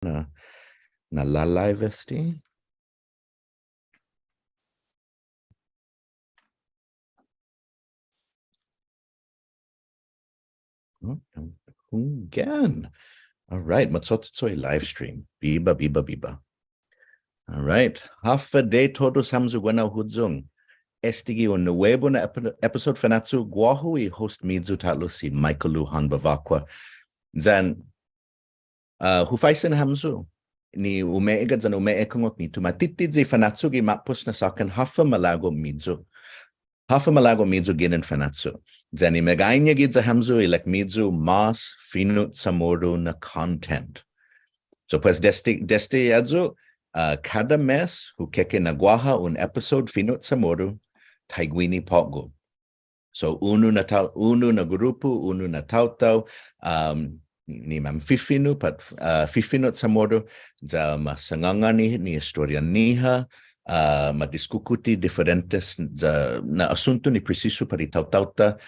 na live esti. Again. All right, matsotsoy live stream. Biba. All right. Half a day todos hamzugwana hudzung. Estigi un nuevo na episode Fanachu guahu I host midzu tatlo si Michael Luhan Bavakwa. Zan hufaisen hamzu. Ni umeega zan umeekangok ni tumatitid zi Fanachu gi mapus na sakan hafa malago midzu. Hafa malago midzu ginen Fanachu. Zani megainya gid za hamzu ilek midzu mas Fino Chamoru na content. So pues desti yadzu cada mes hukeke na guaha un episode Fino Chamoru taiguini pogo. So unu na grupo, unu na tautau, ni mam fifinu pat Fino Chamoru za masanganga ni historia niha, madiskukuti diferentes na asunto ni preciso para tautauta.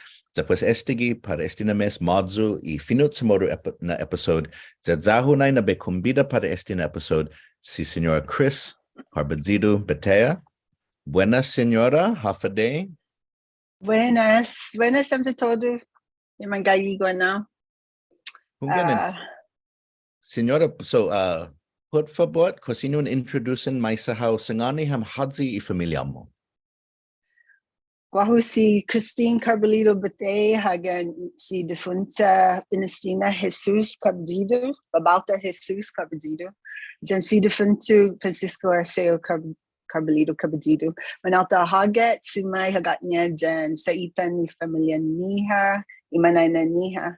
Pues estigi para estina mes modzu I Fino Chamoru na episode zahu na be combida para estina episode si Siñora Chris Carbullido Bethea. Buenas, señora. Half a day. Buenas ante todo. Yung gallego now. Señora, so por favor, cosino introducen maisa how sangani ham hadzi I familia mo. Guahu si Christine Carbullido Bethea hagan si defunta Inestina Jesus Carbullido, Babauta Jesus Carbullido. Then si defunto Francisco Arceo Carbullido Carbullido. Manalta hagat sumay hagat niya dyan sa ipan ni familia niha, imanay na niha.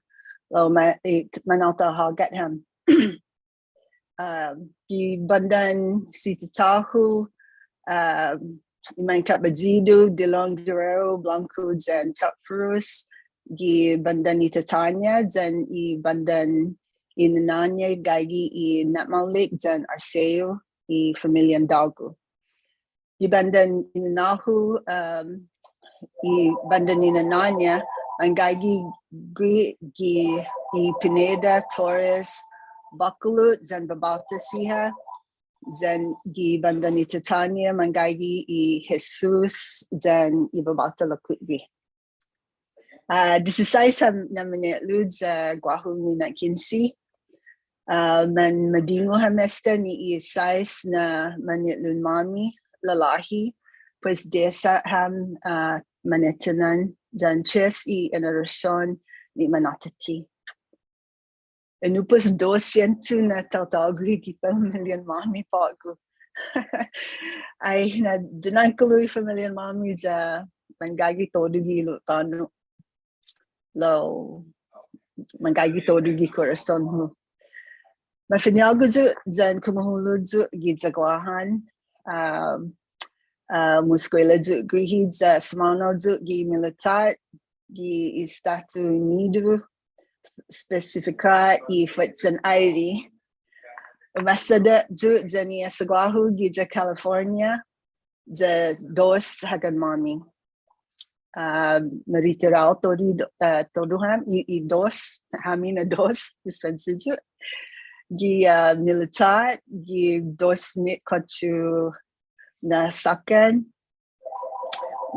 Lo manalta hagat ham. Di bandan si Tatahu, Iman Carbullido, Delong Guerrero, Blanco, and Topfrus, Gi Bandan Itatanya, then I Bandan Inananya, Gaigi, I Natmaulik, then Arceo, I Familian Dago. I Bandan Inanahu, I Bandan Inananya, and Gaigi Gi I Pineda, Torres, Bakulut, then Babata Siha. Then gi bandani Titania, Mangaigi I Jesus, then ibabata lakwitbi. This is size namin ludes guahu mina kinsi. Man madingo hamesta ni size na manitlun mami lalahi, pues desa ham manetanan, then ches I eneration ni manatati. And upos 200 na tautagui ki familian mami pago. Ay na dunay kului familian mami za mangagi todo gi tano. Lo mangagi todo gi corazon mo. Mafinyago zu zan kumahulud zu gi zagwahan. Muskwela zu grihid za smano zu gi militat gi Estatu Unido. Specifica if it's an ID. Masada du zania Saguahu giza California, the dos hagan mami. Mariteral toduham I dos hamina dos dispensiju. Gi militar gi dos mit kochu na sakan.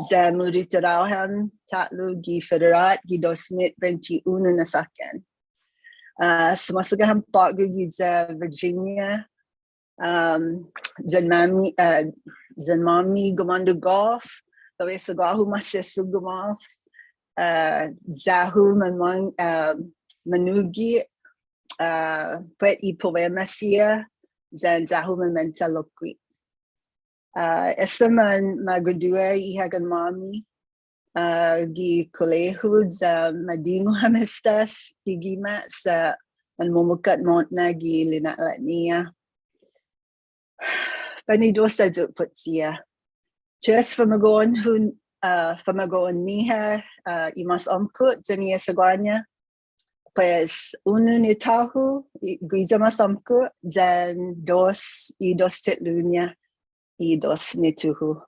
Za Mariteral ham tatlu gi federat gi dos mit 21 na sakan. Sumasaga ham pago gi za Virginia. Zan mami gumando golf. Tawe sa gahu masesu gumaf. Zahu manwang manugi. Pwet I poema siya. Zan zahu manmenta lokwi. Esa man magudua I hagan mami. Gi kolehu za madingo hamestas gigima sa manmumukat montna gi linatlat niya. Panidosa juk put siya. Just famagoon niha imas omkut zaniya sagwanya. Pues uno ni tahu guiza mas omkut zan dos titlunya I dos ni tuhu.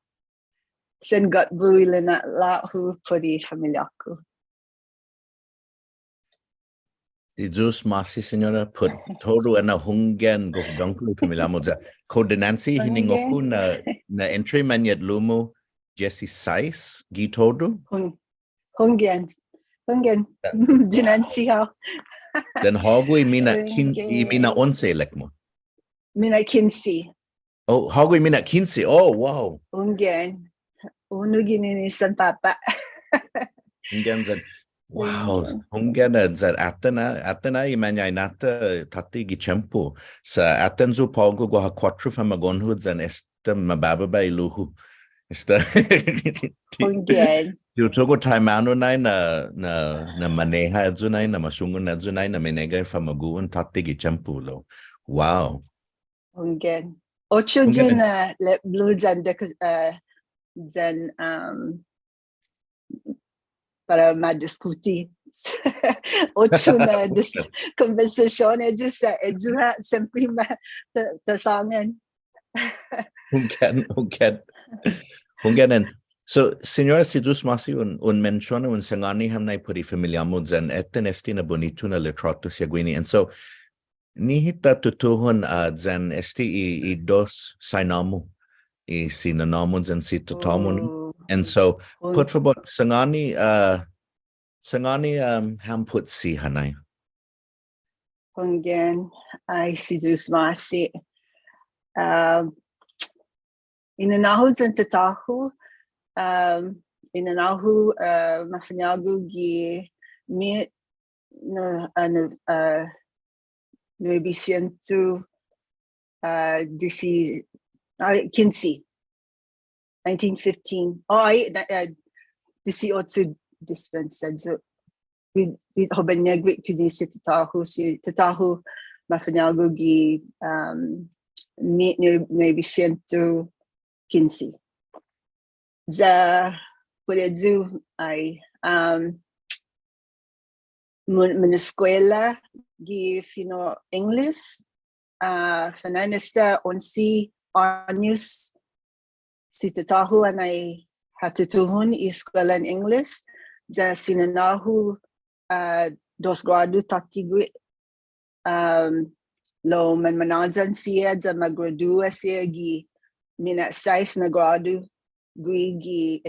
Sen got buila na lahu pudi familiaku. Jesus Masi Signora put todo na hunggan go donklu pamilamo za coordinancy hiningoku na entry manyat lumo Jesse Sais gi todo Hunggan Junansiyaw then hogui mina 11 lekmo mina 15 oh hogui mina 15 oh wow Hunggan uno gininisan papa hunggan za wow hunggan za atana imanya inata tati gi chempo sa atenzo pogo go ha 4 famagonhu zan esta mababa ba iluhu esta Hunggan you togo time ano na maneha zunay na masungun na zunay na menega famaguan tati gi chempo lo wow Hunggan ocho jin blue zan para madiscutir. Ocho na conversation edu sempre tersangan. Hunggan. So, Signora Sidus Masi un menciona un sangani hamnai puri familiamo zan etten esti na bonito na letrato siaguini. And so, nihita tutuhon zan esti I dos sainamu I sinanamu zan si tutamun. And so, put for bot sangani ham put si hanai. Hunggan ay Sidus Masi. Inanahu zan tatahu. Inanahu mafanyagu gi mi maybe siento DC 15 1915 DC 8 dispensa so with hobanegri kudisi tatahu mafanyagu gi mi maybe siento 15 za puedo ay escuela gi Fino English fananista 11 años si tatahu anay hatutuhun escuela en English za sinanahu 2 grado tatigui lo manmanajan siya za magradua siya gi mina 6 na grado gi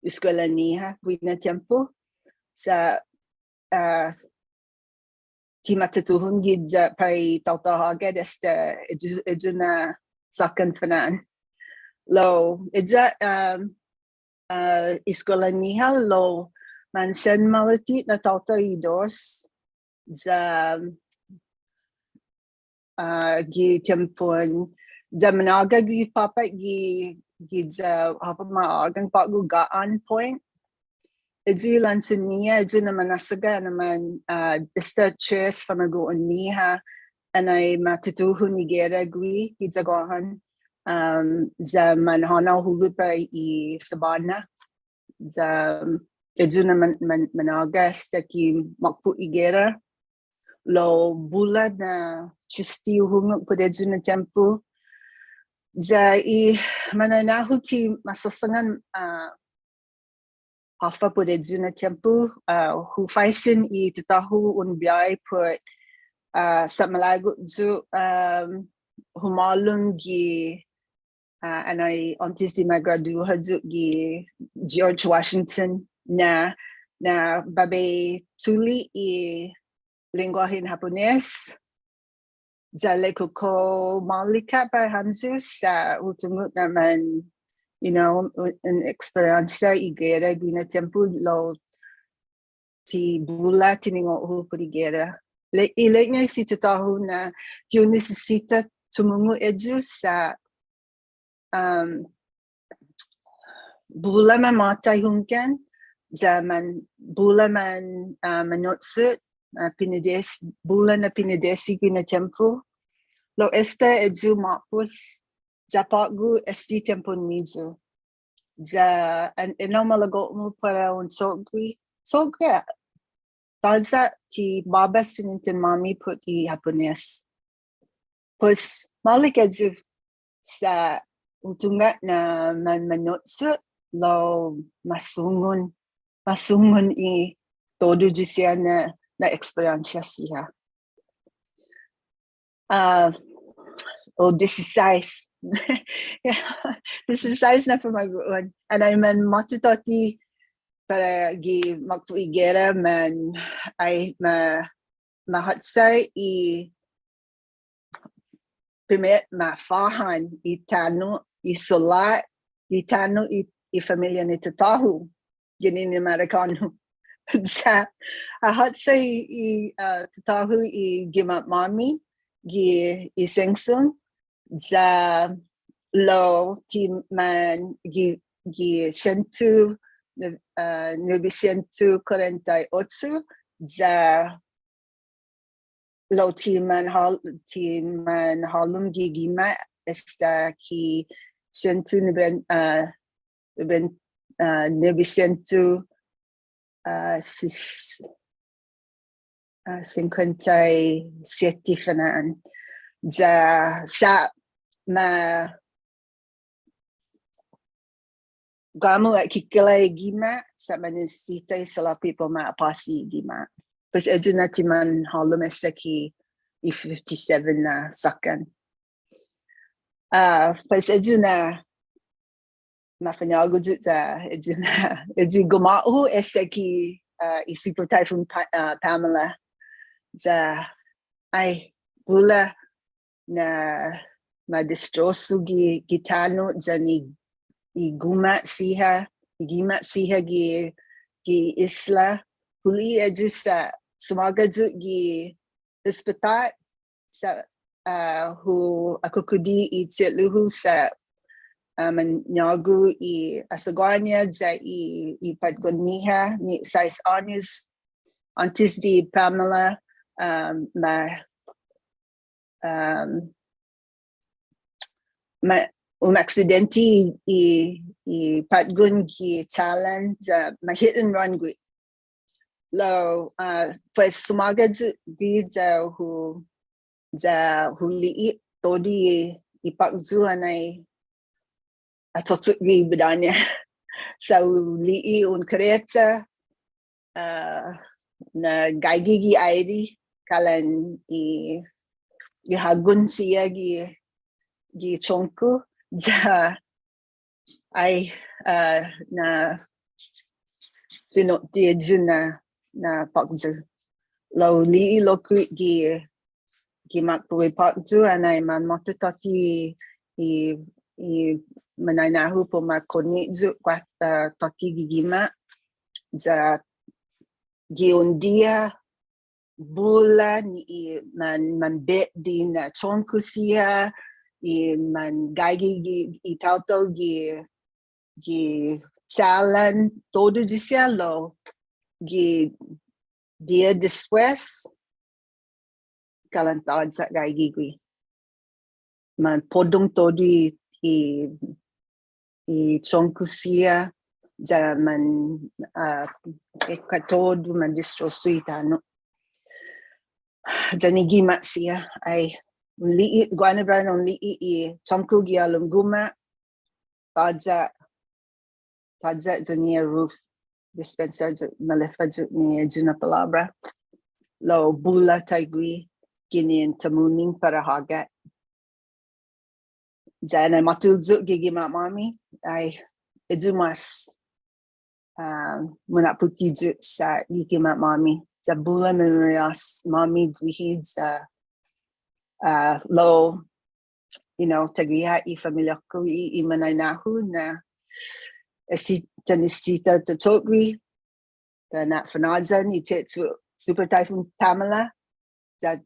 escuela niha na tiempo sa timatutuhun gid za pari tautahaga desta eduna sakan fanan lo edza escuela niha lo mansen malati na tauta idos za gi tiempon Zamanaga gi papa gi apa maagang pagugaan point. Edu lansunia edu naman nasaga naman esta tres famaguan niha anay matutuhun ni gera gui gidzagohan za manhana hulu pa I sabana za edu naman managa esta ki makpu igera lo bula na chusti uhungok pada edu na tempo za mananahu ti masasangan hafa pada edu na tempo hufaisin tatahu un biay put sa malago zu humalung gi anay antes di magraduha zu gi George Washington na babe tuli lingwahin Hapones Zale ko malika para hamzu sa utungut naman an experience igera gina tempo lo ti bula tiningo purigera ilek nga si tatahu na you necesita tumungu edu sa bula man matay hunggan zaman bula man manotsut bula na pinidesi gina tempo lo esta edu mapus zapagu esti tempo mizu za eno malago mo para un sogri talza ti baba sinintin mami put I Hapones pues malik edu sa utungat na manotsut lo masungun I todo jisiya na na eksperiencia siya. This is size. This is size na pamaguan. And I man matutoti para gi magpuigera man ay mahatsay pimet mafahan itano isolat itano familia ni tatahu gini ni Amerikano sa hatsay tatahu gimat mami gi isengsun za lo ti man gi sentu 948 za lo ti man halum gigima esta ki 957 fanaan za sa ma gamu at kikilay gima sa manisitay sa la people ma apasi gima. Pas edu na timan halum esta ki 57 na sakan. Pas edu na mafanyago dut za edu gumau esta ki super typhoon Pamela za ay bula na madistrosu gitano za ni igima siha gi isla huli edu sa sumaga ju gi hospital sa hu akukudi luhu sa manyagu asagwanya za padgoniha ni size honors antes di Pamela accidenti padgun ki talan ma hit and run gwi lo pues sumaga bi za huli todi ipakzu anay atotuk gi bedanya sa huli un kereta na gaigi gi airi kalan hagun siya gi chonku za ay na tinotieju na pakzu lo li loku gi makpui pakzu anay man matutoti manaynahu po makoni zu kwat toti gigima za giundia bulan man bet di na chonku siya man gaigi itauto gi salan todo de cielo dia después calentado sa gaigi man podong todo chonku siya za man todo man destroy tano za nigima siya ay liit guana bran on liit chonku gi alum guma tadza dunia roof dispensa malefa ni juna palabra lo bula taigui kinin tamuning para hagat zana matulzu gigi mami ay edumas muna putiju sa gigi mami za bula memorias mami guhi za lo tagiha familia ko manaynahu na tanisita tatogri na fanadzan super typhoon Pamela za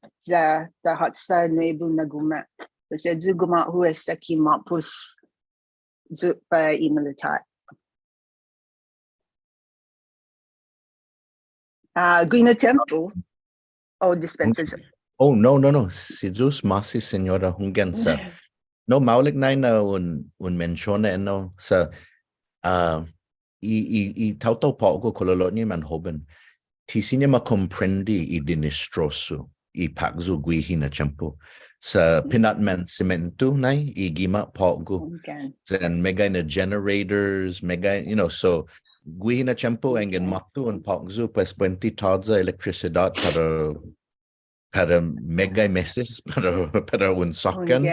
hotsa nuebu naguma kasi ju guma hu esta ki mapus ju pa militar guina tempo dispensa. Oh, no. Si Zeus masi señora hunggan sa. No, maulik na un menciona no sa tautau paugo kololo ni man hoben. Tisinya ma comprendi dinistrosu pagzu guihi na champo. Sa pinatman cemento nai gima paugo. Then mega na generators, mega, so guihina tiempo engen matu en pagzu pues 20 tadza electricidad para mega meses para un socan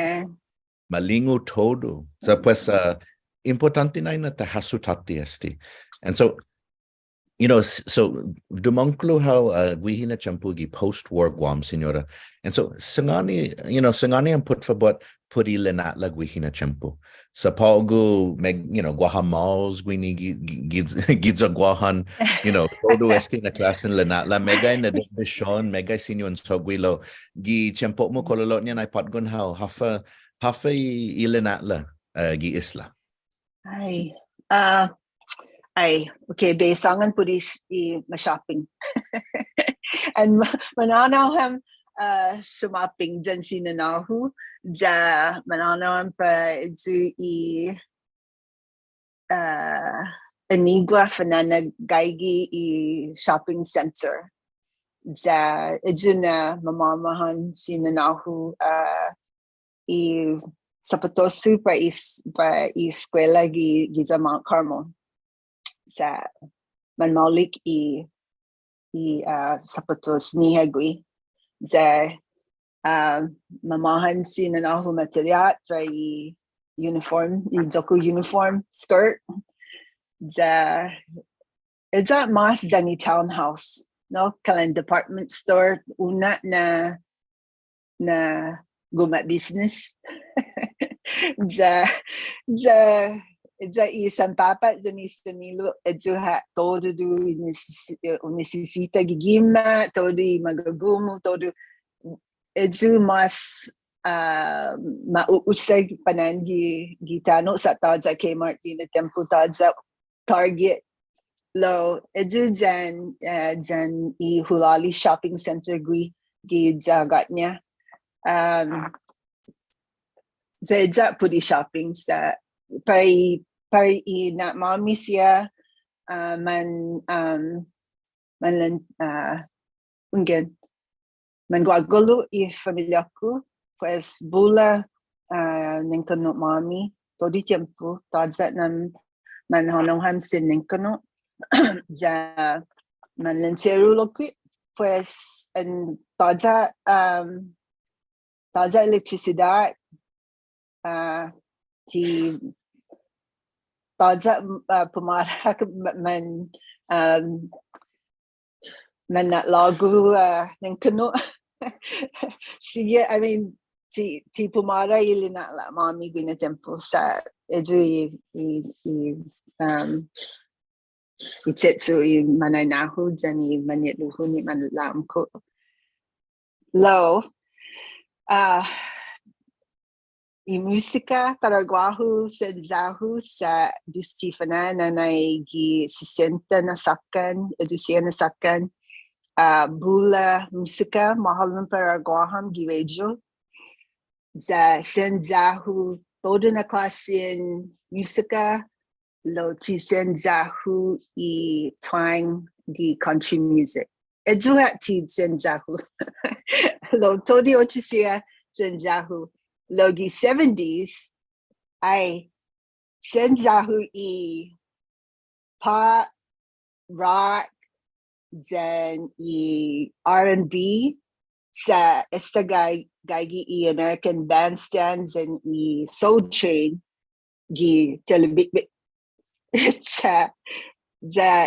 malingo todo. So pues importante na ina tahasutati esti. And so so dumanklo how guihina champugi post-war Guam, Signora. And so sangani ang put for but puri lenatla guihina champu. Sa paugo guahamals guini gidza guahan, todo esti na klasen lenatla mega na debishon mega sinyo and sogwilo gi champo mo kololot niya na patgon how hafa ilenatla gi isla. Okay, besangan po di ma-shopping. And mananaw ham sumaping dyan sinanahu, dyan mananaw ham pa dyan Anigua Fanana Gaigi shopping center. Dyan na mamamahan sinanahu sapatosu pa eskwela gi Mount Carmel. Sa manmaulik sapatos nihagui za mamahan sinanahu material para uniform doku uniform skirt za mas dani townhouse no kalan department store una na gumat business za isang papa zanista nilo eduha todo do necessita gigima todo magagumo todo edu mas mauusag panan gitano sa tadza Kmart na tempo tadza Target lo edu jan I Hulali shopping center gi jagat niya za pudi shopping sa pari na mami siya man guagulo familia ko pues bula nengkano mami todo tiempo tadza nam man honongham sin nengkano ja man lentero loki pues en tadza electricidad ti tadza pumara man lagu nengkano sige I mean ti pumara ilina la mami gina tempo sa edu itetsu I mananahu jani manyeluhu ni manlam ko lo I musika Paraguahu senzahu sa distifana na gi 60 na sakan edusya na sakan bula musika mahal ng Paraguaham gi radio za senzahu todo na klasin musika lo ti senzahu I twang gi country music eduha ti senzahu lo todo otusya senzahu Logi 70s, I senzahu I pop, rock, then I R&B sa esta gaigi I American bandstands and I Soul Train gi telebik sa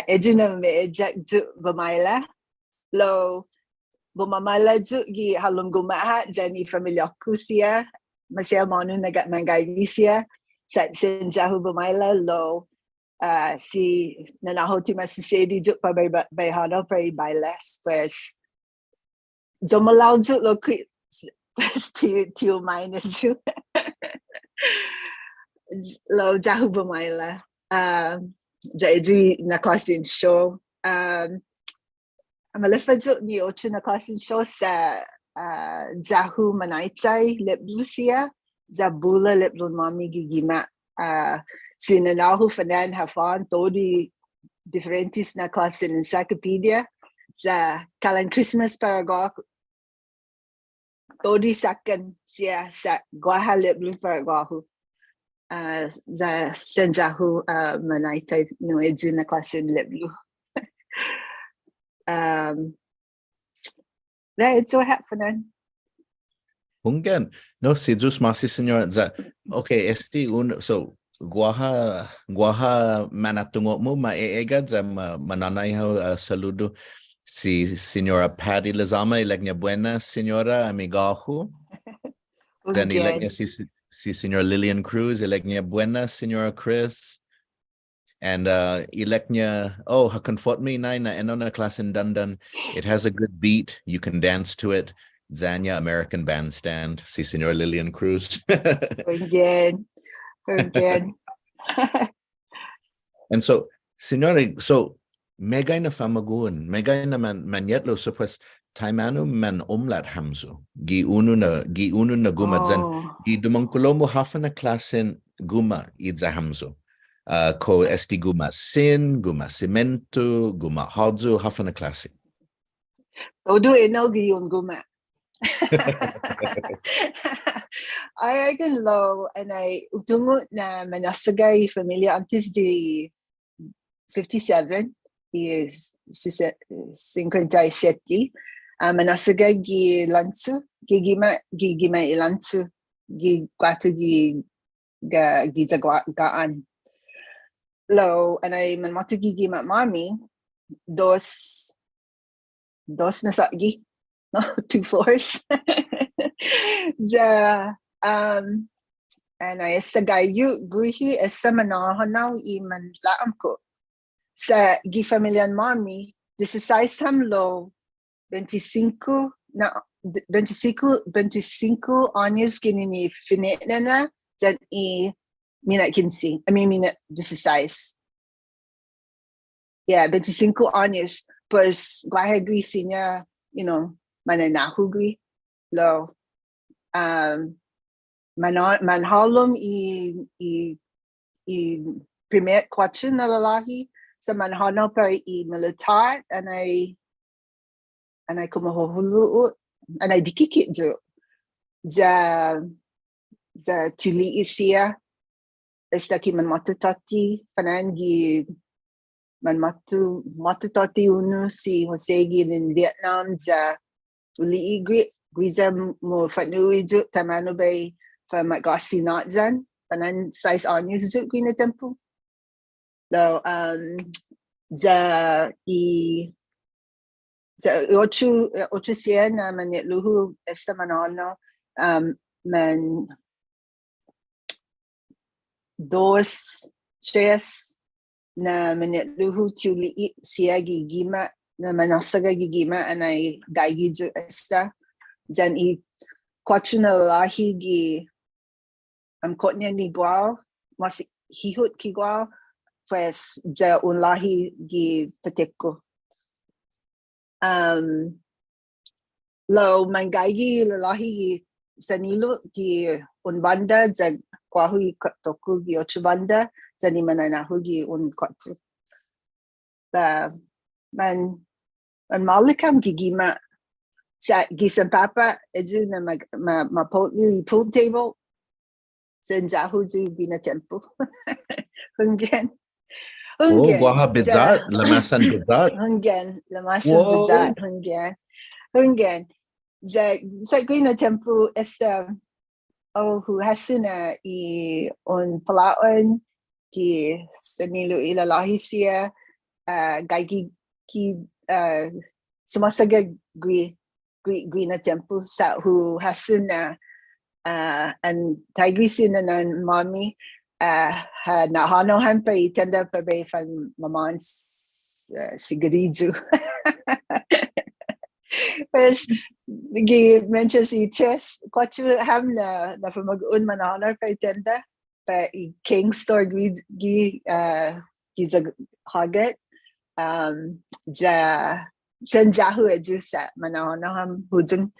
ejuna me ejak bamayla lo bumamala gi halong gumaha jani familia ko siya masaya manu mangaigi siya sa senzahu bumayla lo si nanaho ti masisedi juk pa bayhano pa bailes pues jomalaw juk lo pues ti umain juk lo jahu bumayla edu na klasin show Amalefa juk ni ocho na klasin show sa Zahu Manaitsai Leplusia, Zabula Leplun Mami Gigima, Sinanahu Fanan Hafan, Todi differentis na klase ng encyclopedia, sa Kalan Christmas Paraguay, Todi Sakan siya sa Guaha Leplu Paraguahu. za senjahu manaitay no edu na klase leblu. It's what happened. Hungen. No, si Jus Masi Senora. Okay, so guaha manatungo mo maeega za mananay saludo si Signora Patty Lazama ilegna buena Signora amigahu. Then ilegna si Signora Lillian Cruz ilegna buena Signora Chris. And ilegna hakonfort me na enona class in Dundun. It has a good beat. You can dance to it. Zanya American Bandstand. Si Signora Lillian Cruz. Again. And so, Signora, megay na famagun, megay na manyetlo so pues taimano man umlat hamzo. Gi uno na guma zan. Gi dumangkulo mo hafa na klasen guma idza hamzo. Ko esti guma sin, guma cemento, guma hodzo, hafa na klase. Todo eno gi yung guma. I can low and I utungo na manasagay familia antes de 57 is 57 manasagay gi lansu gigima ilansu gi kwatu gi gaan low and I manmatu gigima mami dos nasagi. No, 2 floors. And I estagayu guhi esa manahanaw iman laam ko. Sa gi familian mami, 16 hamlo 25 años ginini finit na then mina 15. I mean mina 16. Yeah, 25 años. Pues guahagui sinya, mananahugui lo manhalom i primer kwatsu na lalaki sa manhano para i militar and I kumahuhulu and I dikikit do za tuli isia estaki man matutati fanangi man matutati unu si Josegi in Vietnam za tuli igri guiza mo fatnui ju tamano bay fa magasi not zan panan size anyos ju guina tempo lo za ocho sien na manit luhu esta manano man dos tres na manit luhu tuli sia gigima na manasaga gigima anay gaigi ju esta then I kwatsu na lalaki gi kot niya ni guaw mas hihut ki guaw pues ja un lahi gi pateko lo mangaigi lalaki gi sanilo gi un banda ja kwahu toku gi ocho banda zani mananahu gi un kwatsu man malikam gigima sa gisang papa edu na pool table sa jahu ju bina tempo hungen guaha bizat lamasan bizat bizat hungen sa guina tempo esta hu hasuna I un palaon ki sanilo ilalahi siya gaigi ki sumasaga gui na tempo sa hu hasuna and taigrisina na mommy na hano han pa itenda pa bay fan mamans sigarizu pues gi mention si chess kwachu ham na mag-un manana pa itenda pa king store gi za haget Senjahu ejusa manahana ham hujung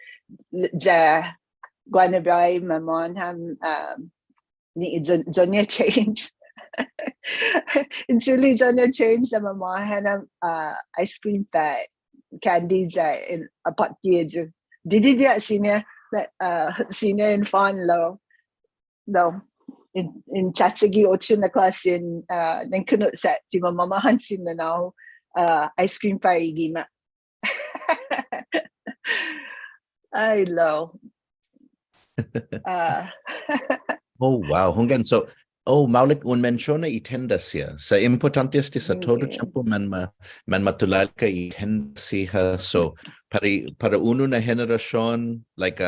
ja guanabrai mamon ham ni jonya change. It's really jonya change sa mamahan ice cream fat candy ja in a pati eju. Didi dia sine in fun lo. No. in tatsigi ocho na class in nang kunut sa ti mamamahan sin na now ice cream pa igima. I love. Oh, wow. Hunggan, so, maulik un mensiona I tendasia. Sa importante este sa todo tiempo man matulalka I tendasia. So, para uno na generación, like,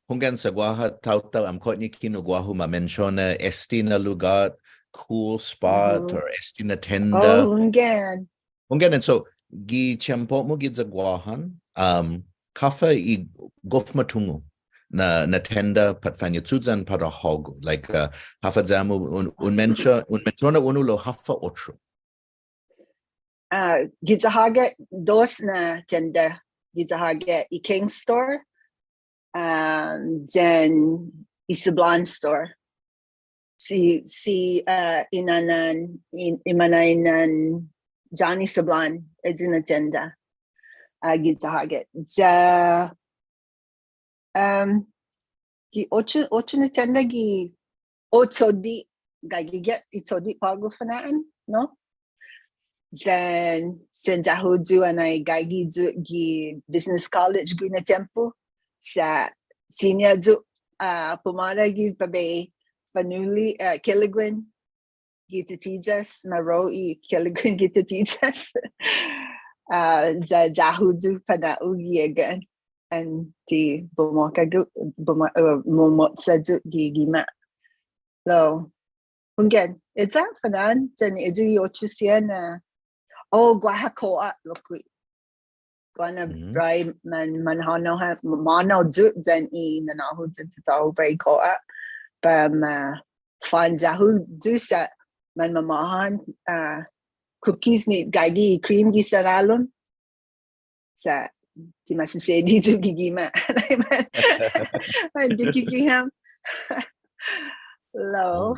hunggan sa guaha tau am kotni kino guahu ma mensiona este na lugar, cool spot, or este na tenda. Oh, hunggan. Hunggan, and so, gi tiempo mo gid sa guahan, kafa I gof matungo. Na tenda pat fanyatsudzan para hogo like hafa zamu un mentrona unulo hafa otro. Gizahaga dos na tenda gizahaga I King store then Isablan store. Si imananan Johnny Sablan is in a tenda gizahaga. Gi ocho na tenda gi otsodi gagiget itodi pago fanaan no then senjahudu anay gagi gi business college gi na tempo sa senior du pumara gi pabe panuli kiligwin gi titijas maro I kiligwin gi titijas jahudu panau gi again and the bomokadu momotsa gigima. So, again, it's up for that. Then it's ocho siena. Oh, guahakoa lokui. Gwana brai manhano ha mano du then na nahu tao brai koa. Fan jahu du sa man mamahan cookies ni gagi cream gi saralon. Sa Ti masih dito gigima. Dikikiham. Low.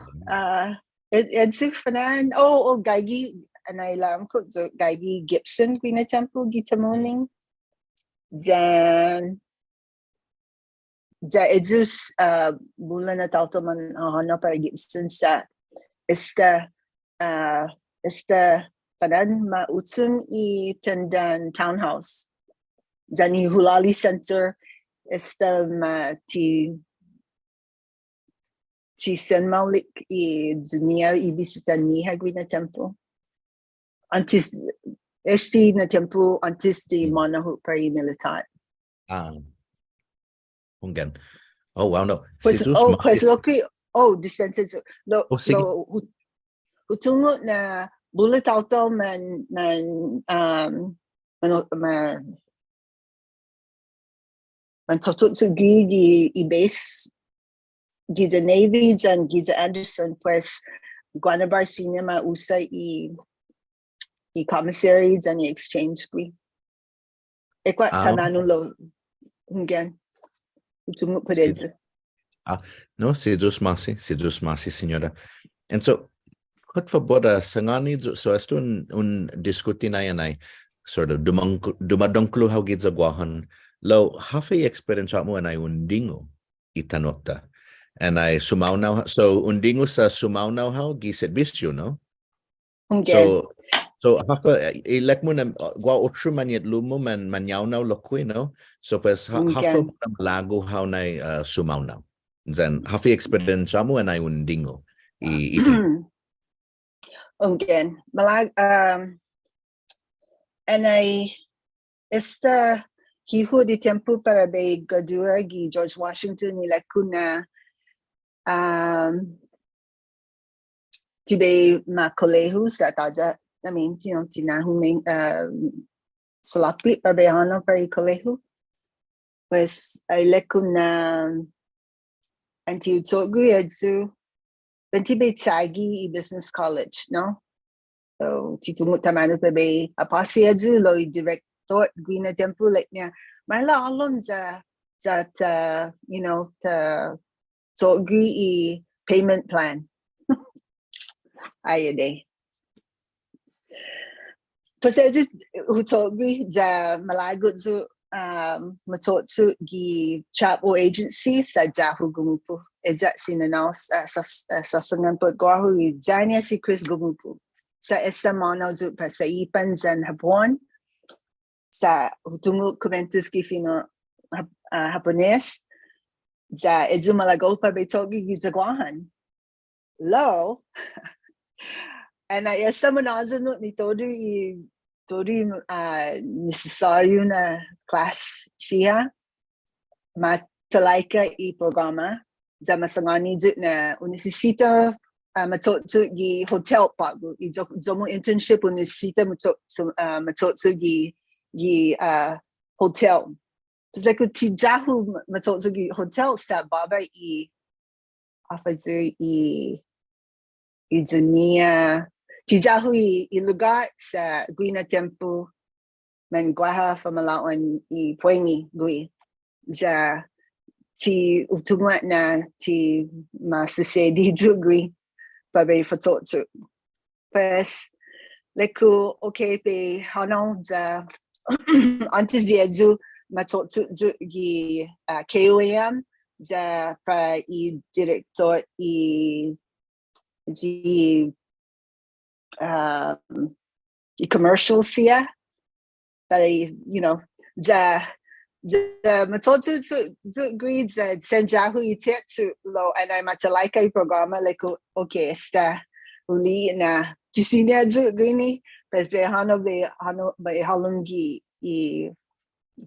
It's fanan. Oh, Gagi and I alam ko so Gagi Gibson Queen Temple Gita morning. Then edus bulan na tauto man hana para Gibson sa esta fanan mautsun I tendan townhouse. Zani Hulali Center ti San Maulik I dunia I bisita ni Hagwina Temple. Antis esti na temple antis di manahu pari militar. Hunggan. Oh wow no. Pues loki dispenses lo hutungo na bullet auto man man tutsugi I base giza Navy and giza Anderson pues Guanabar Cinema usa I commissary and I exchange gui. Ekwa kananulo hunggan. Utungo paredza. No, se just masi, señora. And so what for boda sangani so esto un diskuti na yanay sort of dumadongklu how giza guahan. Lo hafi experience mo anay undingo itanota. And I sumau now so undingo sa sumau now how giset bisyo no. Okay. So hafa ilek mo na gua otro maniet lumo manyaw now lokwe no. So pues hafa lago how na sumau now. Then hafi experience mo anay undingo Okay. Malag and I hijo de tiempo para be gradua gi George Washington nila kuna tibe ma colehu sa taja I mean tinahuming salapi para be hano para colehu pues ay lekuna anti utogui edzu tibe tsagi I business college no so titungut tamano pa be apasi edzu lo I direct thought Guina Temple like niya mala alon that the so agree payment plan ayade Pasal who told me the malagot so matotsu gi travel agency sa Jahu Gumupu. Eja sinanaw sa sangan pagwahu i Jania si Chris Gumupu. Sa estamanaw ju pa sa ipan zan Hapon. Sa hutungu kumentus ki Fino Hapones. Za eju malago pa betogi gi zagwahan. Lo. And I estamanaw ni todo necessário na classe siya matalaika i programa za masangani na unisisita matotsu gi hotel pagu i jomo internship unisisita matotsu gi hotel pues like tijahu matotsu gi hotel sa baba i afazu i dunia tijahu i lugar sa guina tempo man guaha famalawan i puengi gui ja ti utungwa na ti masasedi gui pabe fatotsu pues leku okay pe hanong ja antes de edu matotsu gi KOM ja pa i director i commercial siya that the matotsu grid that senjahu itetsu lo and I matalaika i programa like okay esta uli na tisinya zu grini pes be hano be halungi I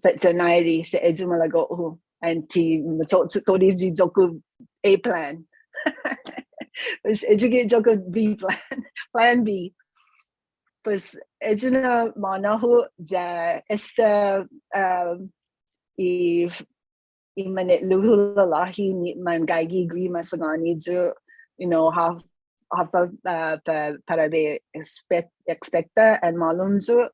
veterinary se edu malago and ti matotsu tori di joku A plan pues educate joku B plan B pues ejuna manahu ja esta i manit luhu lalahi ni man gaigi gri masangani ju half para be expecta and malum ju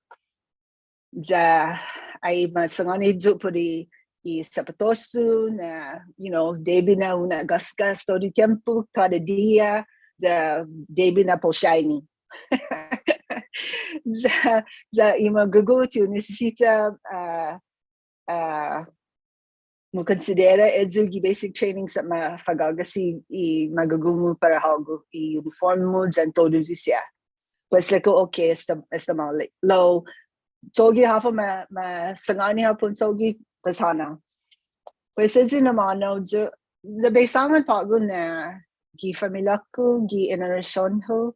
ja ai masangani ju puri I sapatosu na debi na una gasgas todo tempo cada dia ja debi na poshaini za ima gugutu necessita mo considera edzugi basic training sa mafagagasi I magagumu para algo I uniform moods and todos siya pues like okay esta mali low togi hafa ma sangani hapon togi pues hana pues edzu naman the besangan pago na gi familia ko gi generasyon ho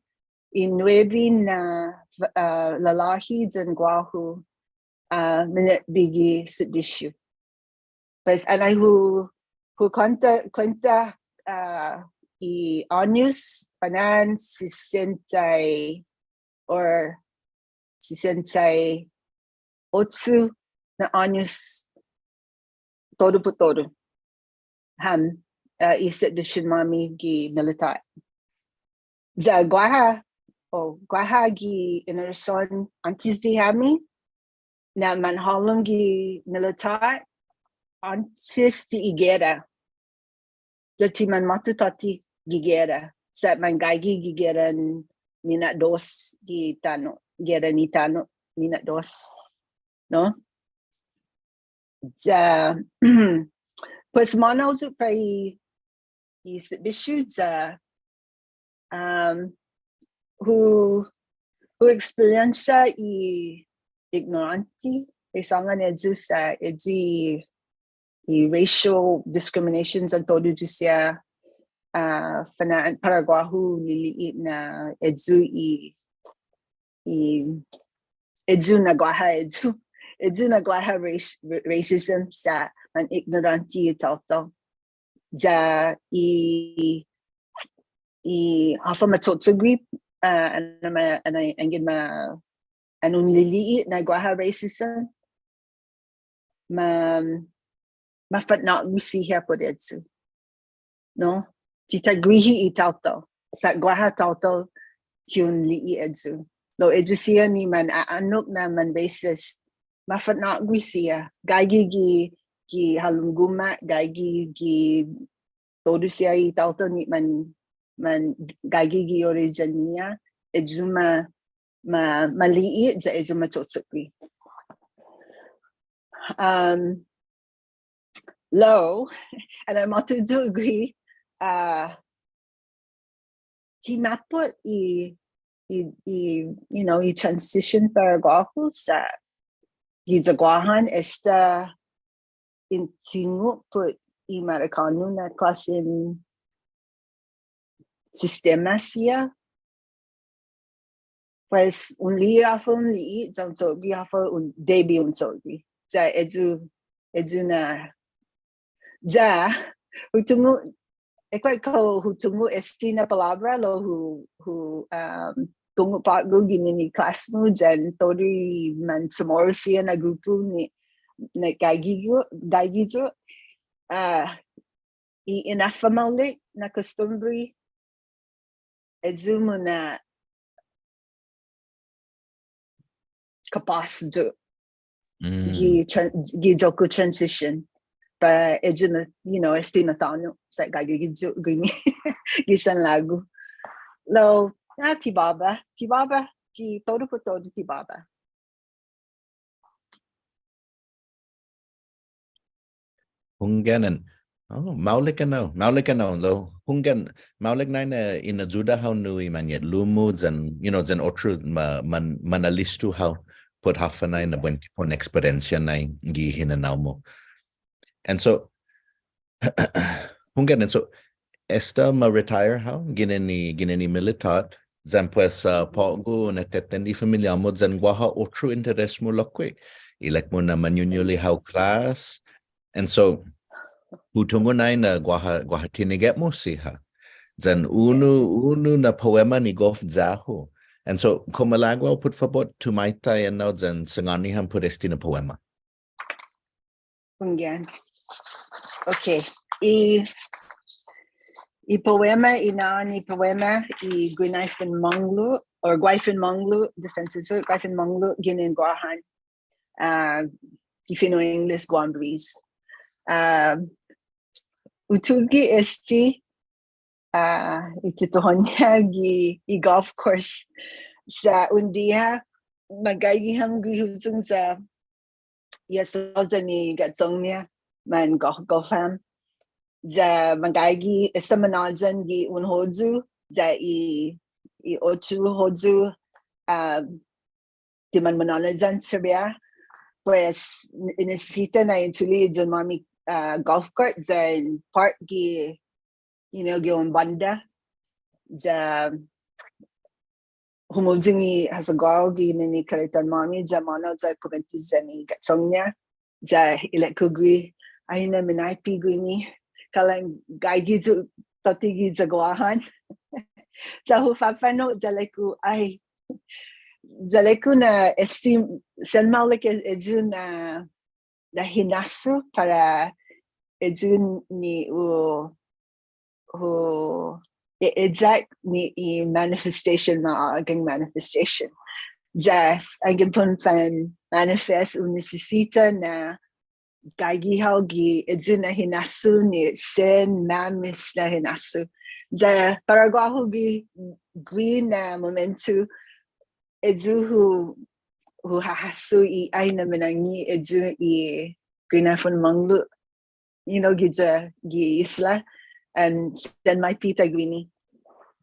inuebi na lalahi dyan guahu minute bigi sedisyo. Pues anay who kwenta I años panan 68 or 68 na años todo por todo. Ham isip de mami gi militar. Za guaha gi generasyon antes di hami na manhalong gi militar antes di igera. Dati man matutati gigera. Sa man gaigi gigeran minat dos gitano. Gera ni tano minat dos. No? Ja pues manaw su pa I bishu za who experience I ignoranti isangan edu sa edu I racial discriminations and todo siya Paraguahu liliit na edu na guaha racism sa man ignoranti ito ja I hafa matotsugri anong liliit na guaha racism mafat na wisiha po detsu no titagrihi itauto sa guaha tauto tiyun lii edsu lo edsu siya ni man aanok na man basis mafat na wisiha gaigi gi halungguma gaigi gi todo siya itauto ni man gaigi gi origin niya edsu maliit sa edsu matotsukri low, and I'm not to agree. Tinapot i transition para ako sa gizagwahan esta intingo put i Maricano na klasin sistema siya. Pues unli zang sogi afo un debi un sogi. Za edu na za hutungu ekwai ko hutungu estina palabra lo hu tungu pagu gini class mo jan tori man Chamoru siya na grupo ni na gaigizo i inafamalik na costumbre edu mo na kapas do gijoku transition para eduna estina tano sa gagigizo gini gisan lagu lo na tibaba ki todo po todo tibaba Hunganan. Oh, maulik ano lo hungan maulik na in a juda how nui man yet lumud and zan otru manalistu how put half na in a buen tipon experiencia na gi hinanaw. And so hungan and so esta ma retire how gineni militar zan pues pogo na tetendi familia mo zan guaha otru interest mo lokwe ilek mo na manunyuli how class. And so Utungo na guaha tiniget mo siha. Zan unu na poema ni gof zaho. And so Comalagua put fabot tumaita and now zan sangani ham put estina poema. Ungan. Okay. I poema ni poema I Guinaifin Manglu or Guaifin Manglu dispensation Guaifin Manglu ginin guahan. Fino English Guambris. Utugi esti ititohonya i golf course sa undia magagiham gihuzung sa yasoza ni gatsongnya man golfam za magagi esta manazan gi unhozu za i ochu hozu di man manazan serbia pues necesita na intuli jon mami golf cart then park gi gi on banda the humujingi has a girl gi ni kalitan mami the mano the comments ni gatsongnya the ilekugri aina minaipi gini kalang gaigi zu tatigi zagwahan the hufafano the leku ai the leku na estim senmalik ejun na hinasu para ejun ni exact ni manifestation agang manifestation jas agang pun fan manifest unisisita na gagihaw gi ejun na hinasu ni sen mamis na hinasu ja paragahu gi green na momentu eju hu hahasu I aina menangi eju I Guinafon Manglu gi isla and then my pita guini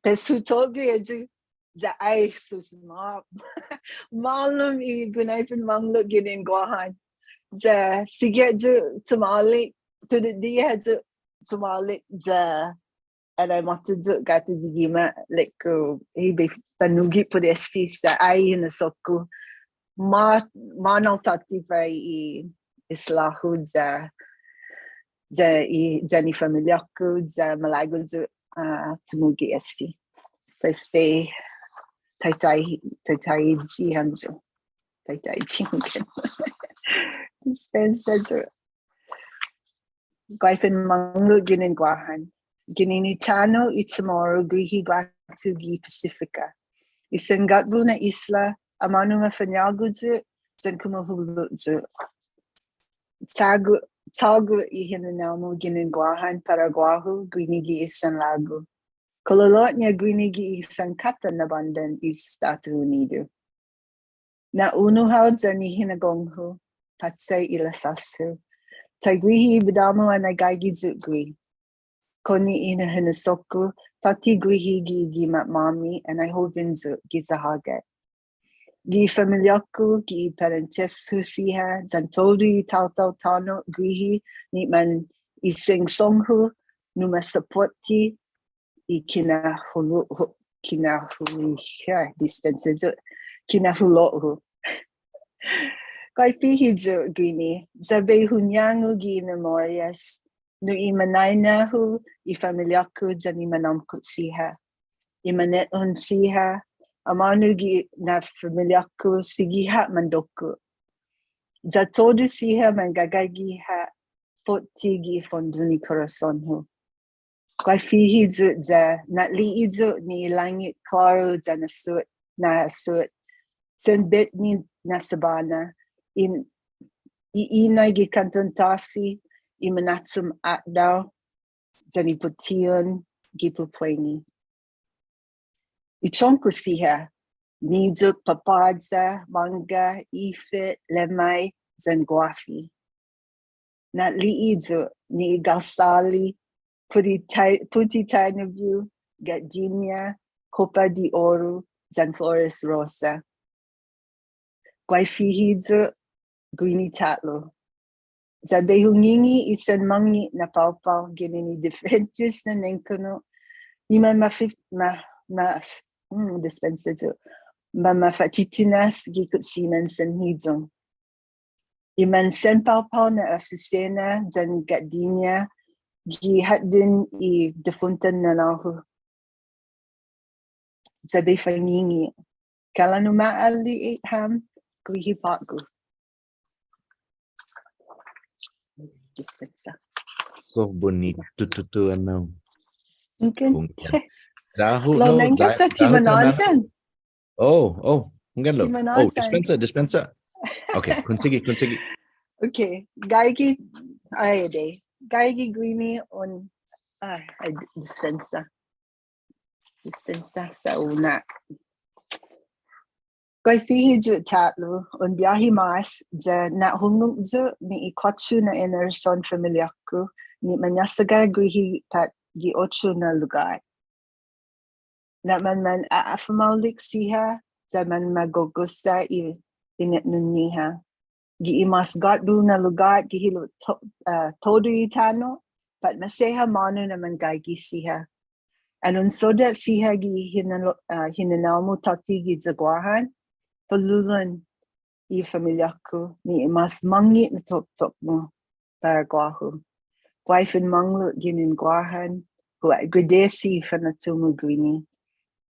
pesu togu eju za ai su smart malum I Guinafon Manglu ginin guahan za sige ju tumali to the dia ju tumali za and I wanted to get to gima like be panugi podesti sa ai na soku ma no tati vai islahu za ni familia ko za malago zu tumugi esti pues pe tai ji hanzo tai ji spencer Guaifin Manglu ginin guahan gininitano Chamoru grihi guatugi Pacifica isengatbu na isla amanu mafanyalguzu zan kumahuluzu tagu ihinanamu ginin guahan paraguahu guinigi isan lagu kololot niya guinigi isan kata na bandan Estados Unidos na unuhaw zan ihinagonghu patsay ilasasu. Tagrihi bidamo anagaigi zutgri. Koni ina hinasoku, tati grihi gi matmami, and I hovinzu gizahaget. Gi familiaku, gi parentesu siha, zantodu tau tano grihi, ni man ising songhu, numa supporti, I kinahulohu. Kai fihizu grini, zabe hunyangu gi memorias, nu imanainahu, I familiaku zan imanamkut siha. Imanet un siha, amanu gi na familiaku sigiha mandoku. Zatodu siha mangagagi ha, foti gi fonduni corazonhu. Kai fihizu za, na liizu ni langit klaro za nasut, sen bit ni nasabana, iinay gikantantasi, imanatsum atdaw, zaniputiyon, gipupweni. Ichonku siha, nizuk papadza, manga, ifit, lemay, zangwafi. Na liizu ni galsali, puti tainabu, gardenia, copa di ouro, zanflores rosa. Guaifihizu, Guini tatlo. Zabehungingi isan mangi na paupau ginini differentes na nengkuno. Ima dispensato. Mafatitinas gikut siman san hizong. Iman sen paupau na asusena zan gadinya gi hatdun I defuntan na nahu. Zabefangingi. Kalanuma ali ham guihi pagu. Dispensa. So bonito tutu ano. Mungkin. Zahu Lo no. nengka sa Zahu tanan. Timanonsan. Oh, hanggang lo. Oh, Timanonsan. dispensa. Okay, kunsigi. Okay, gaigi ayade. Gaigi grini on dispensa. Dispensa sa una. Kai fihi tatlo on biyahi mas ja na hungung ni ikotsu na enerson familiaku ni manyasaga grihi pat gi ocho na lugar. Na man aafamaulik siha ja man magogusa init nuniha. Gi imas gadu na lugar gi hilo todo itano pat maseha manu na man gaigi siha. Anun soda siha gi hinanamu tati gi zagwahan. Peluluan I familiaku ni mas mangit na tok mo para guahu. Guaifin manglut ginin guahan huat gradesi fanatumu grini.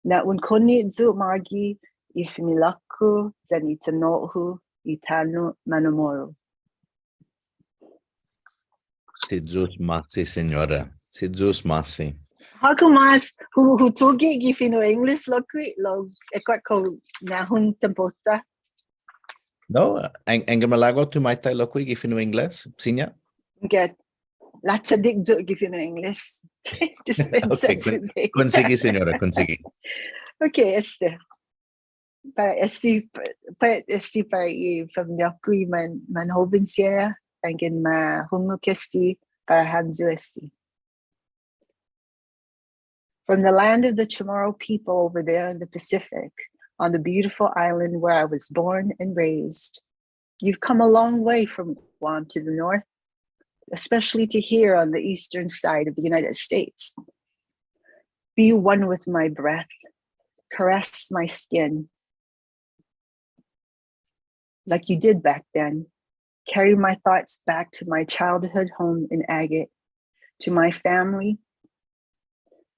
Na unkoni zu margi I familiaku zan itanohu itano manamoro. Si Zeus masi, señora. Si Zeus masi. Haku mas hutugi gi fino English lokwi lo ekwat ko nahun tempota. No, ang malago tu mai tai lokui gifino English, sinya. Get latsadik jo gi fino English. Dispensa Okay, consigi señora, consigi. Okay, para I familia kui man hoben siya angin ma hungo kesti para hamzu esti. From the land of the Chamorro people over there in the Pacific, on the beautiful island where I was born and raised, you've come a long way from Guam to the north, especially to here on the eastern side of the United States. Be one with my breath, caress my skin, like you did back then. Carry my thoughts back to my childhood home in Agate, to my family,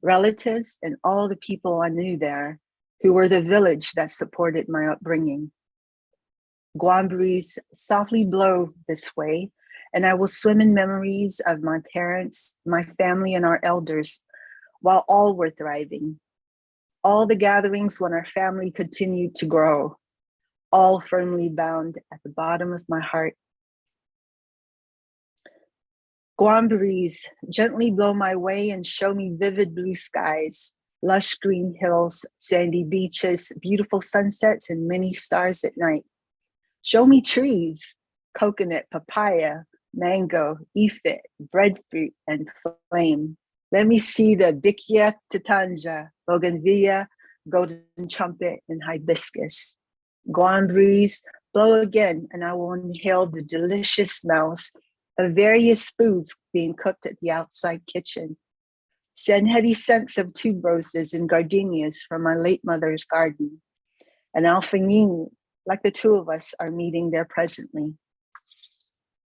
relatives, and all the people I knew there who were the village that supported my upbringing. Guam breeze softly blow this way, and I will swim in memories of my parents, my family, and our elders, while all were thriving. All the gatherings when our family continued to grow, all firmly bound at the bottom of my heart. Guam breeze, gently blow my way and show me vivid blue skies, lush green hills, sandy beaches, beautiful sunsets, and many stars at night. Show me trees, coconut, papaya, mango, ifit, breadfruit, and flame. Let me see the Bikia titanja, bougainvillea, golden trumpet, and hibiscus. Guan breeze, blow again, and I will inhale the delicious smells of various foods being cooked at the outside kitchen. Send heavy scents of tuberoses and gardenias from my late mother's garden. And Alfangini, like the two of us, are meeting there presently.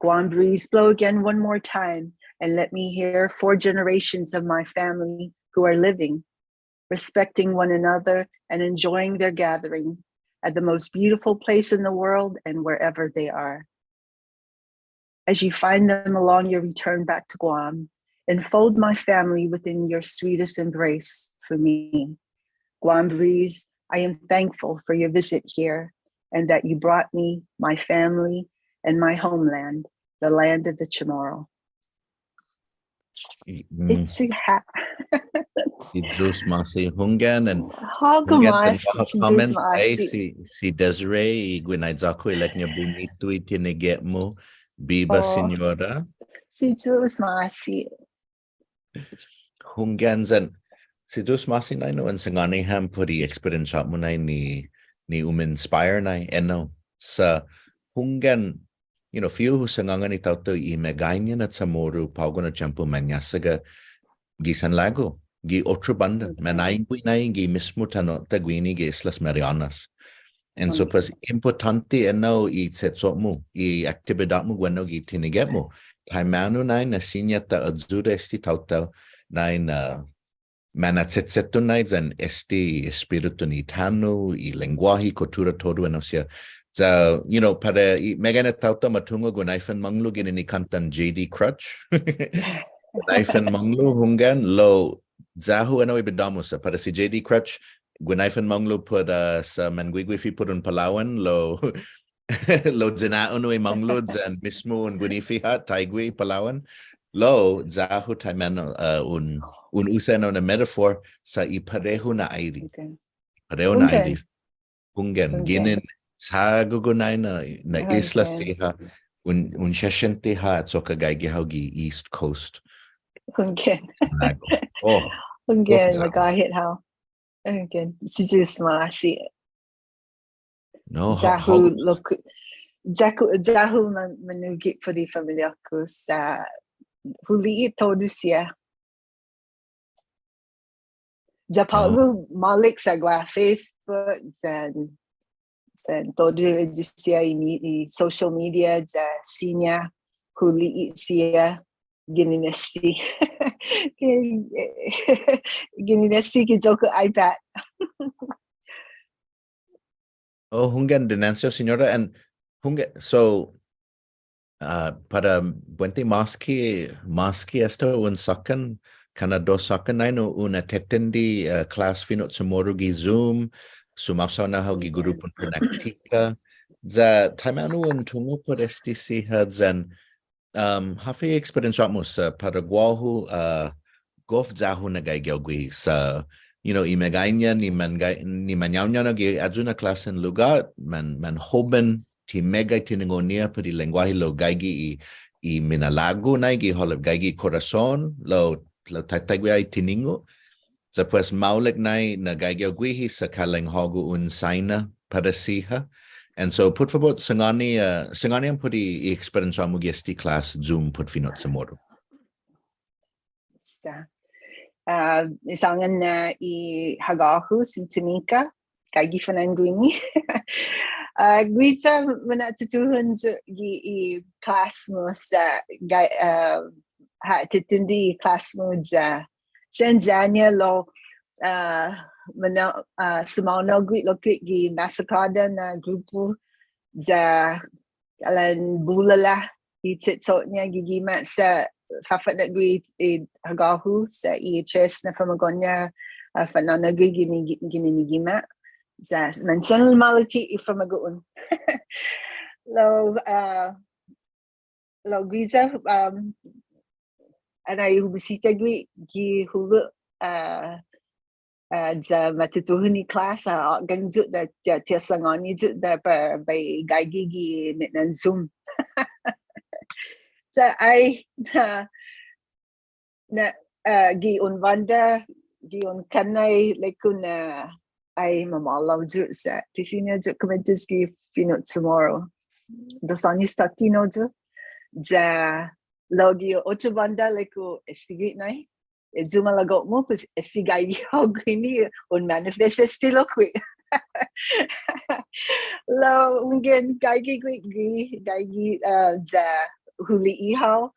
Guan breeze, blow again one more time, and let me hear 4 generations of my family who are living, respecting one another and enjoying their gathering at the most beautiful place in the world and wherever they are. As you find them along your return back to Guam, enfold my family within your sweetest embrace for me. Guam breeze, I am thankful for your visit here and that you brought me, my family, and my homeland, the land of the Chamorro. It's a hat. Idrus Masi Hungan and Hagamas, comment ay si Desiree Gwynai Zako ilek niya bumito itiniget mo Biba Siñora. Si Idrus Masi. Hungans and si Idrus Masi na no and sangani ham puri experience mo na ni inspire na eno sa Hungan feel who sangangani tauto I meganyan at Chamoru paugo na champu manyasaga gisan lago. Gi otro banda, manay gi mismo tano taguini gi Islas Marianas. And so pues importante eno I setso mo, I actividad mo bueno gi tiniget mo. Taimano na sinya ta adzura esti tautau na manatsetseto na zan esti espiritu ni tano, I lenguaje, cultura todo eno siya. So, para megana tauta matungo gunaifan manglo ginini kantan JD Crutch. Gunaifan manglo hungan lo Zahu ano ibidamo sa para si JD Crutch Gunaifan manglo put sa Manguiguifi put un Palawan lo lo zinaon no manglo and mismo un Guinifi hat Taigui Palawan lo Zahu taimano un usano na metaphor sa ipareho na airi. Pareho na airi. Hungan ginin sa gugunay na isla siha un shashente ha at so kagaygihaw East Coast. Hungan. Oh. Hungan magahit how. Hungan. Si Idrus Masi. No, Zahu look. Zahu manugit for the familia ko sa huli todo siya. Japago malik sa Facebook and todo siya I social media sa sinya huli siya gininesti. Gininesti ki joko iPad. Oh, hungan denancio señora and hungan so para buente maski esto un sakan kana dos sakan no una tetendi class Fino Chamoru gi Zoom sumasa na ho gi grupo praktika za taimano un tungo por esti si hadzan hafi experience mo sa Paraguahu golf zahu na gaygawgi sa imaganya ni manyawnya na gi aduna klasen lugar man hoben ti mega tiningonia per il lenguaje lo gaygi I minalago na gi holab gaygi corazon lo tatagwi ay tiningo sa pues maulek na gaygawgi sa kaleng hogu un saina para siha. And so put for sangani ang pudi experience mo gesti class Zoom put Fino Chamoru. Isangan na I hagahu sintonika kagi fananguini. Gwisa manatutuhan I class mo sa titindi class mo sa Tanzania lo sumauno gwi lokit gi masakada na grupo za alan bulala ititsot niya gigimat sa fafat na gwi hagahu sa EHS na pamagonya fanana gwi gininigimat za mansan malati ifamagoon lo gwiza anay hubisita gwi gi hulu za matutuhuni class gangjut da tiasangani jut da by gaigi gi nan Zoom So I na gi unwanda gi un kanay lekun ay mamalaw ju sa tisina ju comments gi Fino Chamoru. Dos años tatino ju ja logi ocho banda leku estigit nai e juma lago mo pues estigay hogini un manifest estilo qui lo ungen gaigi gaigi ja huli ihao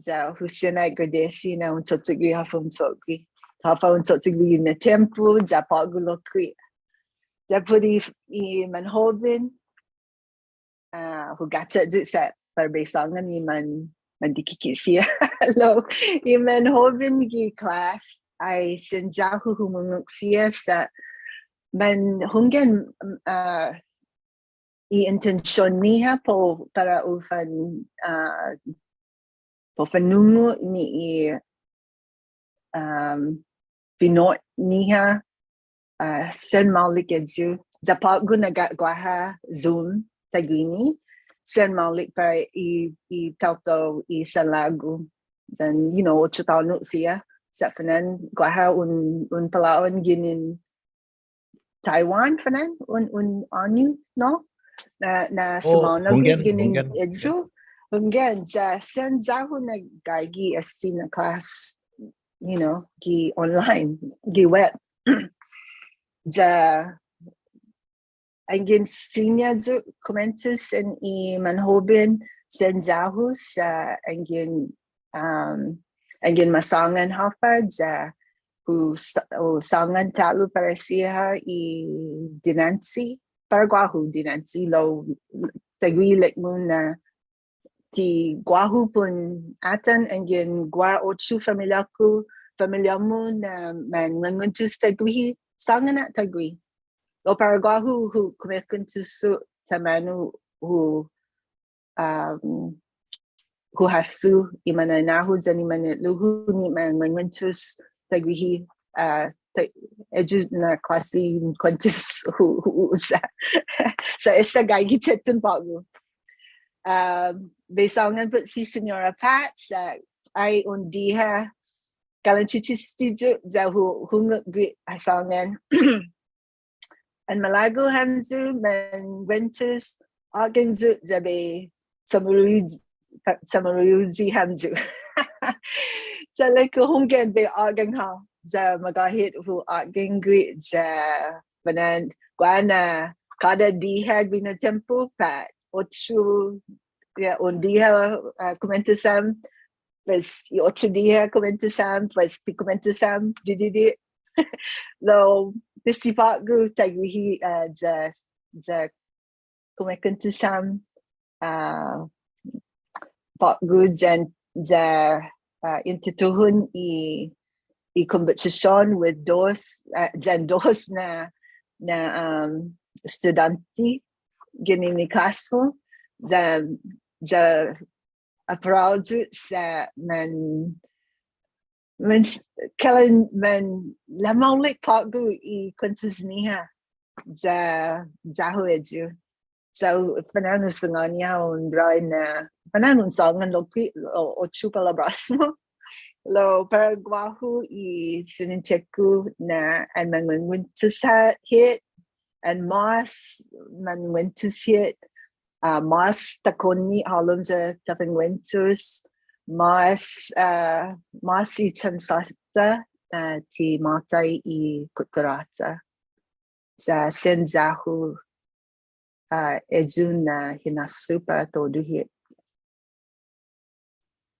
ja husena gradesi na un totigi hafum togi hafa un totigi na tempo ja pagulo qui ja pudi I manhobin hugata ju sa parbesangan ni man dikikisia lo I manhobin gi class ay senjahu humunguksia sa man hungen I intention niya po para ufan po fanungo ni Pinoy niya sen maulik edju zapag nagagwaha Zoom tagini sen maulik para I tauto I salagu dan you know 8 tahun siya sa fanan gwaha un palawan ginin Taiwan fanan un anu no na sumana ginin edju hungen sa sen zahu nagagi asti na class you know gi online gi web ja angin senior ju comments and I manhobin sen zahu sa angin masangan hafa ja sangan talu para siya I dinansi para guahu dinansi lo tagwilik mo na ti guahu pun atan angin gua ochu familia mo na man nguntus tagwi sangan at tagwi lo para guahu hu kumekuntus tamanu hu hasu imananahu zani manetluhu ni man nguntus tagwihi edu na klasi kontis hu usa sa esta gaigi tetun pagu besangan put si Siñora Pat sa ay undiha kalanchichistijo za hungak gri hasangan an malago hanzu man winters agenzu zabe samaruzi hanzu sa leko hungen be agang ha za magahit hu agang gri za banan guana kada dihag bina tempo pat ocho ya un día comentasam pues y 8 días comentasam pues pi comentasam didi lo disipagu tagwihi ja comentasam pagu jan ja intituhun I competition with dos na estudanti gini ni kaso ja apraudu sa man kailan man lamaulik pagu I kuntus niya jahu edu so pananu sanganya un brain na pananu sangan loki o palabras mo lo para guahu I sininteku na an manguntus hit and mas manguntus hit mas takoni halom sa tapingwentus mas itansata ti matay I kuturata sa senzahu edun na hinasu para todo hit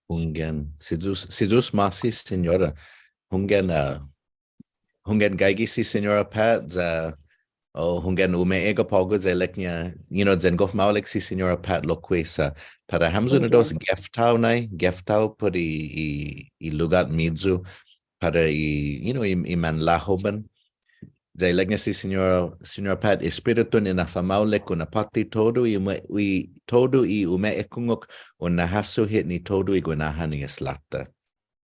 hungen sidus masi Siñora hungen gaigi si Siñora Pat za hungen ega pago za leknya you know zen gof maulik si Siñora Pat loquesa para hamzu na dos geftau por I lugar midzu para you know I man lahoban za leknya si Siñora Pat espiritu ni na famaulik una pati todo todo I ekungok una hasu hit ni todo I gunahan ni eslata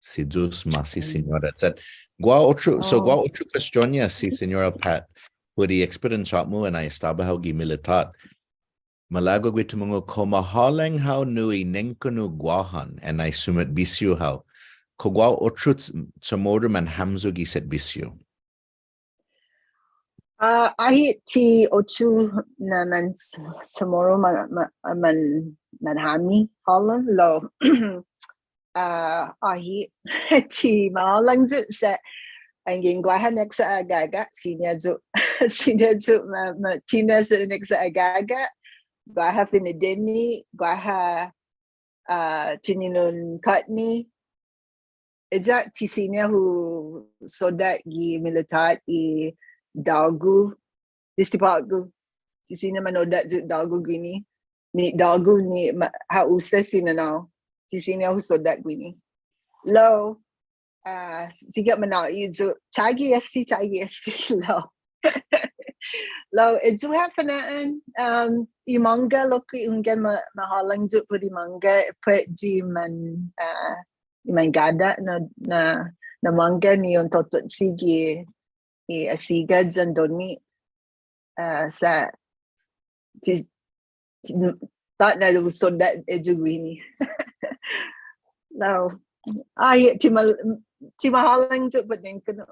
sidus masi Siñora zat gua otro cuestionia si Siñora Pat Puri experience mo and I estaba gi militar Malago guitumungo komahaleng how nui nenkunu guahan and I sumit bisyu how. Kogwa otrut Chamoru man hamzu giset bisyu. Ahi ti ochu na man Chamoru man hami Holland lo. Ahi ti malang ju sa ang gingwahan next sa agaga senior ju ma tina sa next sa agaga gwaha finideni gwaha tininun katni eja ti senior who soda gi militar I dagu distipagu ti senior manoda ju dagu gini ni dagu ni ha usa sinanaw ti senior who soda gini lo siga manao izu tagi esti lo lo izu hafanaan imanga loki ungen mahalang ju pudi manga put di man gada na manga ni on totot sigi I asiga zandoni sa tak na lu soda eju gini lo ay ti mahalang ju puding kuno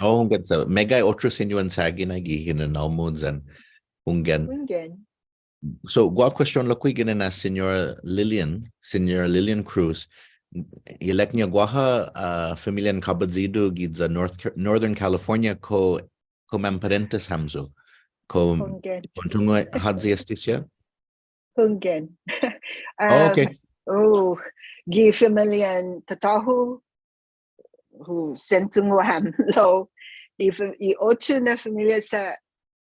Oh, hunggan sa mega otro sinyuan sagi na gihina naumods and hunggan. So, gua question lo kui na Signora Lillian Cruz. Ilek niya guaha familian Carbullido gidza Northern California ko memparentes hamzo. Ko tungo hadzi estisya? Hunggan. Okay. Oh, gi familian tatahu who sentungo ham lo I ocho na familia sa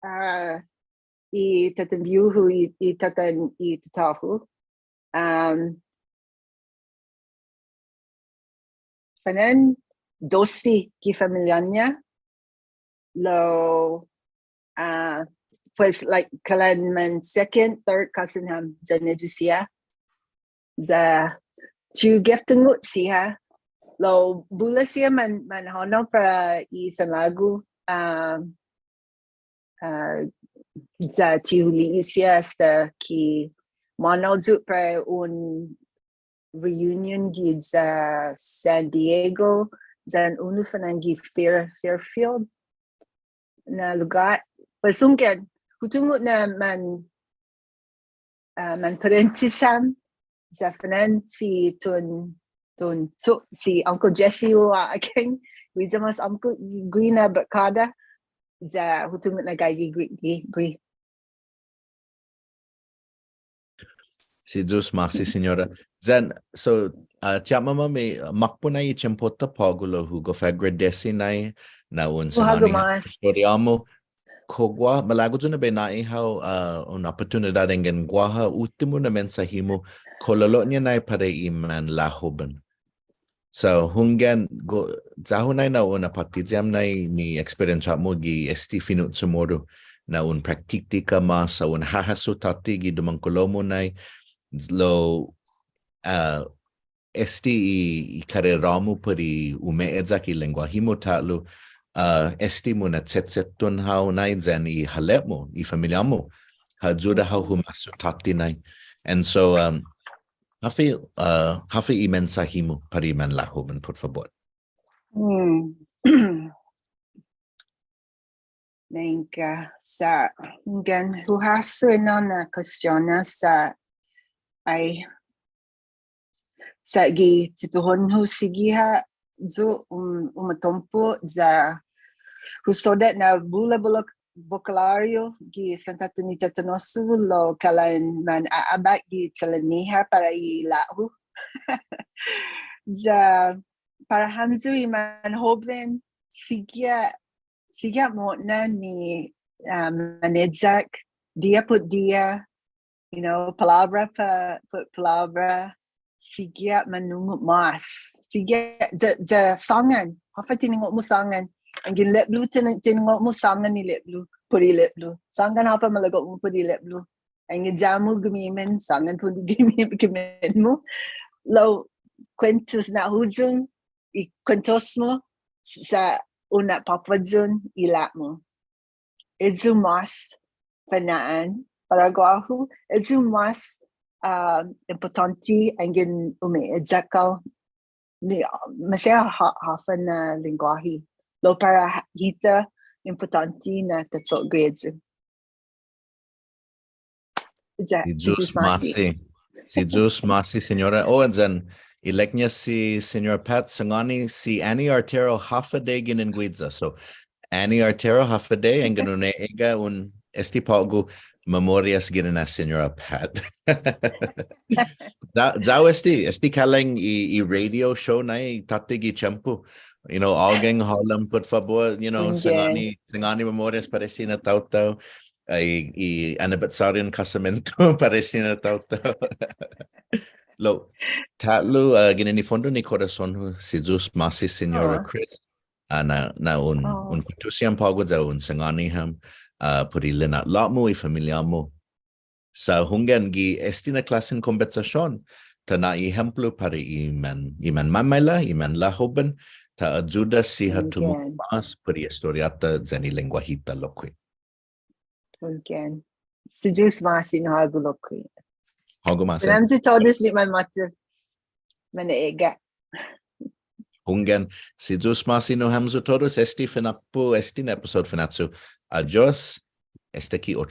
I tatanbiu who I tatan I tatahu fanan dosi ki familianya lo pues like kalan man second third cousin ham za nejusia za tu geftengut siya lo bula siya man hono para isang lagu za tihuli siya sta ki manozu para un reunion gid sa San Diego zan unu fanangi Fairfield na lugar pasungken hutungut na man parentisam sa fanan si tun so si Uncle Jesse wa aking wizamas Uncle Guina Bakada za hutungut na gagi gui Si Diyos masi Signora. Then, so, tiyak mama may makpo na ichempota pagulo hugo fagradesi na un sanani historiamo kogwa malago dun na ba ihaw un oportunidad engen guaha ultimo na mensahimo kololo niya na para iman lahoban. So hunggan go zahunay na una patizam na ni experience mo gi esti Fino Chamoru na un praktika mas sa un hahasutati gi dumangkolomo na lo esti I kareramu pari umeedza ki lengua himotalo esti mo na tsetsetun hao na zan I halemo I familiamo hadzuda hao humasutati na and so hafi imensahimu pariman lahoban, por favor. Venga, sa hunggan huhaso ino na kuestiona sa ay sa gi tituhon hu sigiha zo umatompo za husoda na bula vocalario gi Santa Trinita Tanosu lo kalan man aabak gi talaniha para ilahu za para hamzu man hoben sigia mo na ni manedzak dia put dia palabra put palabra sigia manungut mas sigia ja sangan apa tinengok mo sangan ang gilip blue tinengok mo sangan ni lip blue puri lip blue sangan apa malagok mo puri lip blue ang jamu gumimen sangan pun gimen mo lo kwentus na hujung I kwentos mo sa una papadzun ila mo Idzu mas fanaan Paraguahu. Idzu mas importante angin idzakaw ni masaya hafan na lingwahe. Lo para hita importante na tatsok grades. Si Zeus Masi. Si Zeus Masi, Senora. Oh, and then elect niya si Senor Pat Sangani, si Annie Artero half a day ginin guidza. So Annie Artero half a day and ganunega un esti pago memorias ginin na Senora Pat. Zao esti kalang I radio show na tatigi champu. You know, algang halam por favor, you know, Sangani memorias parecina tau. I anibersarian casamento parecina tauta. Lo tatlo gininifondo ni corazon si Zeus Masi Siñora Chris. Na un kutusiam pagod za un sangani ham purilina lot mo I familia mo. Sa hungan gi estina klasen conversacion ta na ejemplo para iman mamela iman lahoben ta ajuda si hatumo mas puri historiata zani lenguajita loqui. Again. Si Zeus Masi no hagulokwi. Hagumasa. Ramzi told us my mother manaega. Hungen si Zeus Masi no hamzo todos esti finappo esti episode finatsu. Adios, este ki otro.